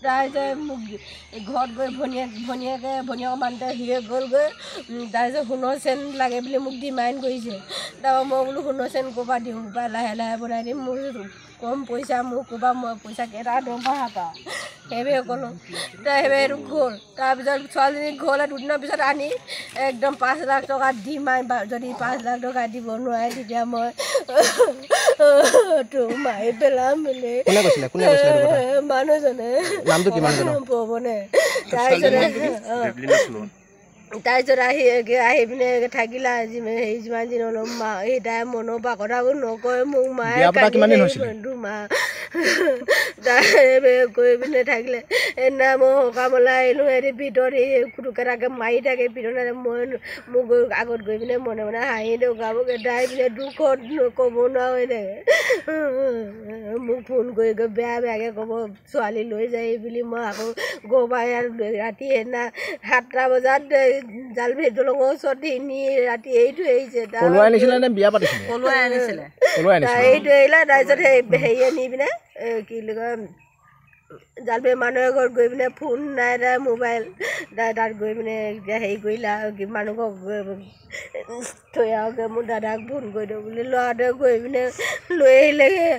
তাৰপিছত মোক ঘৰত গৈ ভনীয়েকে মানুহতে সিয়ে গ'লগৈ তাৰপিছত সোণৰ চেন লাগে বুলি মোক ডিমাণ্ড কৰিছে তাৰপৰা মই বোলো সোণৰ চেন ক'ৰপৰা দিওঁ বা লাহে লাহে বনাই দিম মোৰ কম পইচা মোক ক'ৰপৰা মই পইচা কেইটা দৰমহা পাওঁ সেইবাবে ক'লোঁ সেইবাবে সেইটো গ'ল তাৰপিছত ছোৱালীজনী ঘৰলৈ দুদিনৰ পিছত আনি একদম 5 লাখ টকা দিম যদি 5 লাখ টকা দিব নোৱাৰে তেতিয়া মই তোক মাৰি পেলাম বুলি মানুহজনে পৱনে তাৰপিছত আহি পিনে থাকিলা আজি হেৰি যিমান দিন অলপ সেই তাই মনৰ পৰা কথাবোৰ নকয় মোক মায়ে 2 মাহ কৰি পিনে থাকিলে সেইদিনা মই সকামলৈ আহিলোঁ সিহঁতি ভিতৰত সেই কুটুকেইটাকে মাৰি থাকে ভিতৰত মই মোক আগত গৈ পিনে মনে মনে হাঁহি দিওঁ গাবকে দাই পিনে দুখত ক'ব নোৱাৰা হৈ থাকে মোক ফোন কৰি বেয়াকৈ ক'ব ছোৱালী লৈ যায় বুলি মই আকৌ গৈ পাই ৰাতি সেইদিনা 7টা বজাত জালভি দলঙৰ ওচৰত নি ৰাতি এৰি থৈ আহিছে এৰি থৈ আহিলে তাৰপিছত হেৰিয়ে নি পিনে কি বুলি কয় জালভি মানুহৰ ঘৰত গৈ পিনে ফোন নাই তাই মোবাইল তাত গৈ পিনে এতিয়া হেৰি কৰিলে আৰু মানুহক থৈ আহোঁগৈ মোৰ দাদাক ফোন কৰি দিওঁ বুলি ল'ৰাটোৱে গৈ পিনে লৈ আহিলেগৈ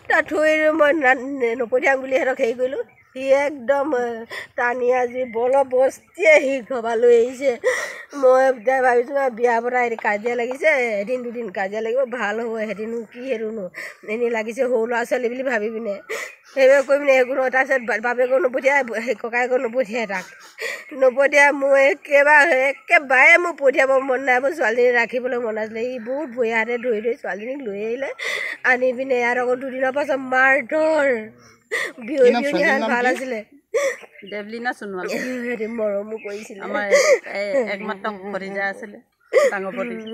তাত থৈ মই নপঠিয়াম বুলি সিহঁতক হেৰি কৰিলোঁ সি একদম টানি আজি বলবস্তিয়ে সি ঘৰপৰা লৈ আহিছে মই এতিয়া ভাবিছোঁ বিয়া পতা এদিন কাজিয়া লাগিছে এদিন দুদিন কাজিয়া লাগিব ভাল হ'ব সেইদিনো কি সেইটোনো এনেই লাগিছে সৰু ল'ৰা ছোৱালী বুলি ভাবি পিনে সেইবাবে কৰি পিনে একো নহয় তাৰপিছত বাপেকো নপঠিয়াই ককায়েকো নপঠিয়াই তাক নপঠিয়াই মোৰ একেবাৰে মোক পঠিয়াব মন নাই মোৰ ছোৱালীজনী ৰাখিবলৈ মন আছিলে ই বহুত ভৰিয়াতে ধৰি ছোৱালীজনীক লৈ আহিলে আনি পিনে ইয়াত আকৌ 2 দিনৰ পাছত মাৰ ধৰ বিয়নী ভাল আছিলে দেৱলীনা সোণোৱাল হেৰি মৰমো কৰিছিলে আমাৰ একমাত্ৰ ভতিজা আছিলে ডাঙৰ ভতিজা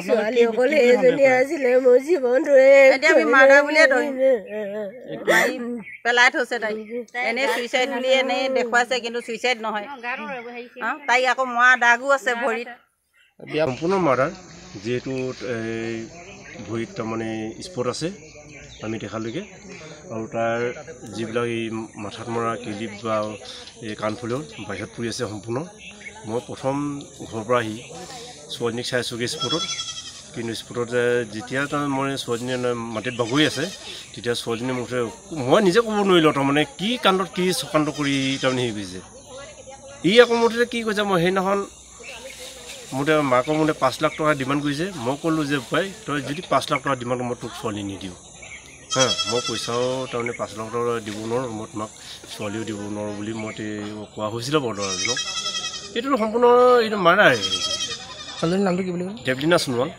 ছোৱালী অকল এজনী আছিলে মোৰ জীৱনটো এতিয়া আমি মাৰ্ডাৰ বুলিয়ে ধৰিম মাৰি পেলাই থৈছে তাই এনেই চুইচাইড বুলি এনেই দেখুৱাইছে কিন্তু চুইচাইড নহয় তাই আকৌ মৰা দাগো আছে ভৰিত সম্পূৰ্ণ মাৰ্ডাৰ যিহেতু ভৰিত তাৰমানে স্পট আছে আমি দেখালৈকে আৰু তাৰ যিবিলাক এই মাথাত মৰা কিলিপ বা এই কাণফুলিও বাহিৰত পৰি আছে সম্পূৰ্ণ মই প্ৰথম ঘৰৰ পৰা আহি ছোৱালীজনীক চাইছোঁগৈ স্পটত কিন্তু স্পটত যেতিয়া মই ছোৱালীজনী মাটিত বাগৰি আছে তেতিয়া ছোৱালীজনী মুঠে মই নিজে ক'ব নোৱাৰিলোঁ তাৰমানে কি কাণ্ডত কি চকান্ত কৰি তাৰমানে হেৰি কৰিছে ই আকৌ মুঠতে কি কৈছে মই সেইদিনাখন মুঠে মাকৰ মুঠে 5 লাখ টকা ডিমাণ্ড কৰিছে মই ক'লোঁ যে ভাই তই যদি 5 লাখ টকা ডিমাণ্ড মই তোক ছোৱালী নিদিওঁ মই পইচাও তাৰমানে 5 লাখ টকা দিব নোৱাৰোঁ মই তোমাক ছোৱালীও দিব নোৱাৰোঁ বুলি মই কোৱা হৈছিলে বৰ্তমানজনক এইটো সম্পূৰ্ণ এইটো মাৰ্ডাৰ ছোৱালীজনীৰ নামটো কি বুলি ক'লে দেৱলীনা সোণোৱাল